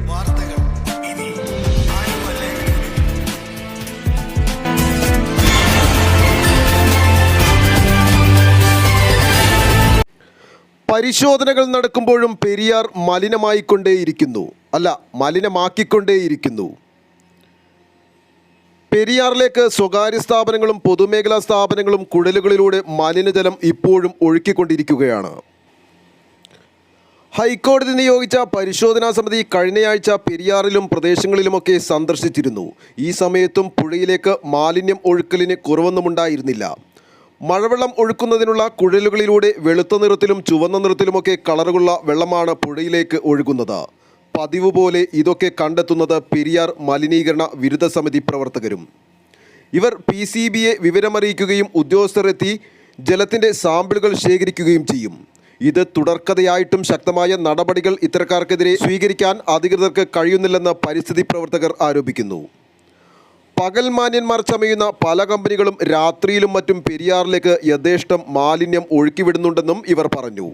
വാർത്തകൾ ഇനി ആലുവല്ലേ. പരിശോധനകൾ നടക്കുമ്പോഴും പെരിയാർ മലിനമാക്കിക്കൊണ്ടേയിരിക്കുന്നു. പെരിയാറിലേക്ക് സ്വകാര്യ സ്ഥാപനങ്ങളും പൊതുമേഖലാ സ്ഥാപനങ്ങളും കുഴലുകളിലൂടെ മലിനജലം ഇപ്പോഴും ഒഴുക്കിക്കൊണ്ടിരിക്കുകയാണ്. ഹൈക്കോടതി നിയോഗിച്ച പരിശോധനാ സമിതി കഴിഞ്ഞയാഴ്ച പെരിയാറിലും പ്രദേശങ്ങളിലുമൊക്കെ സന്ദർശിച്ചിരുന്നു. ഈ സമയത്തും പുഴയിലേക്ക് മാലിന്യം ഒഴുക്കലിന് കുറവൊന്നുമുണ്ടായിരുന്നില്ല. മഴവെള്ളം ഒഴുക്കുന്നതിനുള്ള കുഴലുകളിലൂടെ വെളുത്ത നിറത്തിലും ചുവന്ന നിറത്തിലുമൊക്കെ കളറുള്ള വെള്ളമാണ് പുഴയിലേക്ക് ഒഴുകുന്നത്. പതിവ് പോലെ ഇതൊക്കെ കണ്ടെത്തുന്നത് പെരിയാർ മലിനീകരണ വിരുദ്ധ സമിതി പ്രവർത്തകരും. ഇവർ PCBയെ വിവരമറിയിക്കുകയും ഉദ്യോഗസ്ഥർ എത്തി ജലത്തിൻ്റെ സാമ്പിളുകൾ ശേഖരിക്കുകയും ചെയ്യും. ഇത് തുടർക്കഥയായിട്ടും ശക്തമായ നടപടികൾ ഇത്തരക്കാർക്കെതിരെ സ്വീകരിക്കാൻ അധികൃതർക്ക് കഴിയുന്നില്ലെന്ന് പരിസ്ഥിതി പ്രവർത്തകർ ആരോപിക്കുന്നു. പകൽ മാന്യന്മാർ ചമയുന്ന പല കമ്പനികളും രാത്രിയിലും മറ്റും പെരിയാറിലേക്ക് യഥേഷ്ടം മാലിന്യം ഒഴുക്കിവിടുന്നുണ്ടെന്നും ഇവർ പറഞ്ഞു.